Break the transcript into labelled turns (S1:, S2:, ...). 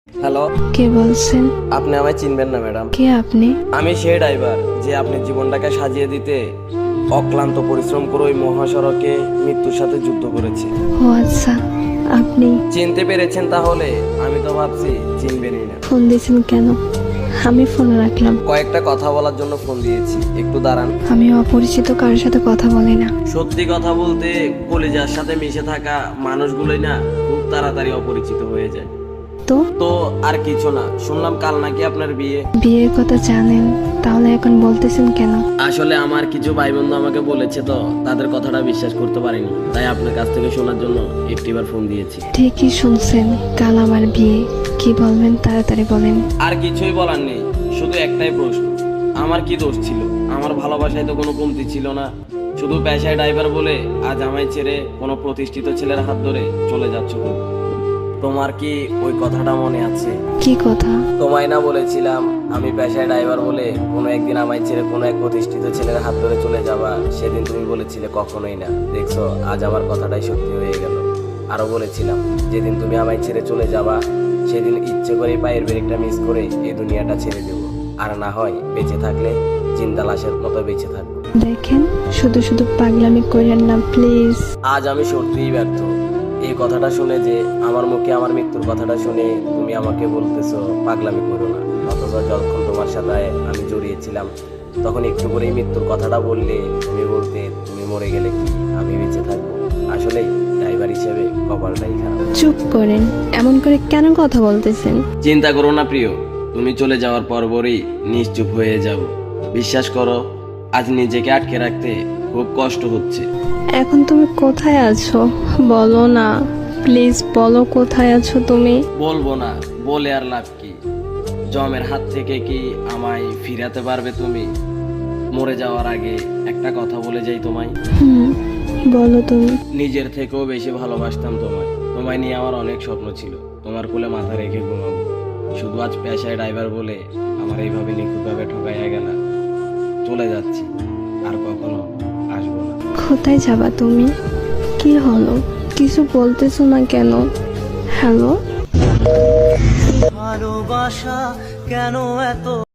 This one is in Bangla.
S1: হ্যালো,
S2: কে বলছেন?
S1: আপনি আমায় চিনবেন না ম্যাডাম।
S2: কে আপনি?
S1: আমি সেই ড্রাইভার যে আপনি জীবনটাকে সাজিয়ে দিতে অক্লান্ত পরিশ্রম করে ওই মহাসড়কে মৃত্যুর সাথে যুদ্ধ করেছে।
S2: ও আচ্ছা, আপনি
S1: চিনতে পেরেছেন তাহলে? আমি তো ভাবছি চিনবেনই না।
S2: ফোন দিয়েছেন কেন? আমি ফোন রাখলাম।
S1: কয়েকটা কথা বলার জন্য ফোন দিয়েছি, একটু দাঁড়ান।
S2: আমি অপরিচিত কারোর সাথে কথা বলি না।
S1: সত্যি কথা বলতে কলিজার সাথে মিশে থাকা মানুষগুলোই না খুব তাড়াতাড়ি অপরিচিত হয়ে যায়।
S2: তো
S1: তো আর কিছু না, শুনলাম কাল নাকি আপনার বিয়ে।
S2: বিয়ের কথা জানেন, তাহলে এখন বলতেছেন কেন?
S1: আসলে আমার কিছু ভাই বন্ধু আমাকে বলেছে, তো তাদের কথাটা বিশ্বাস করতে পারিনি, তাই আপনার কাছ থেকে শোনার জন্য একটিবার ফোন দিয়েছি।
S2: ঠিকই শুনছেন, কাল আমার বিয়ে। কি বলবেন তাড়াতাড়ি বলেন।
S1: আর কিছুই বলার নেই, শুধু একটাই প্রশ্ন, আমার কি দোষ ছিল? আমার ভালোবাসায় তো কোনো কমতি ছিল না। শুধু পেশায় ড্রাইভার বলে আজ আমায় ছেড়ে কোনো প্রতিষ্ঠিত ছেলের হাত ধরে চলে যাচ্ছ তুমি। তোমার কি ওই কথাটা মনে আছে?
S2: কি কথা?
S1: তোমায় না বলেছিলাম আমি পেশায় ড্রাইভার বলে কোনো একদিন আমায় ছেড়ে কোনো এক প্রতিষ্ঠিত ছেলের হাত ধরে চলে যাবা? সেদিন তুমি বলেছিলে কখনোই না। দেখছো, আজ আমার কথাটাই সত্যি হয়ে গেল। আরো বলেছিলাম যেদিন তুমি আমায় ছেড়ে চলে যাবা সেদিন ইচ্ছে করে পায়ের ব্রেকটা মিস করে এই দুনিয়াটা ছেড়ে দেবো, আর না হয় বেঁচে থাকলে জিন্দা লাশের মতো বেঁচে থাকবো।
S2: দেখেন, শুধু শুধু পাগলামি করেন না প্লিজ।
S1: আজ আমি সত্যিই ব্যর্থ। এই কথাটা শুনে, যে আমার মুখে আমার মৃত্যুর কথাটা শুনে তুমি আমাকে বলতেছো পাগলামি করো না, অথচ যখন তোমার সাথে আমি জড়িয়েছিলাম তখন একটু করে এই মৃত্যুর কথাটা বললে তুমি বলতে তুমি মরে গেলে কি আমি বেঁচে থাকবো? আসলেই ড্রাইভার হিসেবে কপালটাই খারাপ।
S2: চুপ করেন, এমন করে কেন কথা বলতেছেন?
S1: চিন্তা করো না প্রিয়, তুমি চলে যাওয়ার পরপরই নিশ্চুপ হয়ে যাব। বিশ্বাস করো, আজ নিজেকে আটকে রাখতে খুব কষ্ট হচ্ছে।
S2: এখন তুমি কোথায় আছো বলো না, প্লিজ বলো কোথায় আছো তুমি।
S1: বলবো না, বলে আর লাভ কি? জমের হাত থেকে কি আমায় ফিরাতে পারবে তুমি? মরে যাওয়ার আগে একটা কথা বলে যাই তোমায়,
S2: বলো তুমি।
S1: নিজের থেকেও বেশি ভালোবাসতাম তোমায়। তোমায় নিয়ে আমার অনেক স্বপ্ন ছিল, তোমার কোলে মাথা রেখে ঘুমাবো। শুধু আজ পেশায় ড্রাইভার বলে আমার এইভাবে নিখুঁতভাবে ঠকাইয়া গেলা। চলে যাচ্ছি, আর কখনো আসবো না।
S2: কোথায় যাবা তুমি? কি হলো, কিছু বলতেছো না কেন? হ্যালো,
S3: ভালোবাসা কেন এত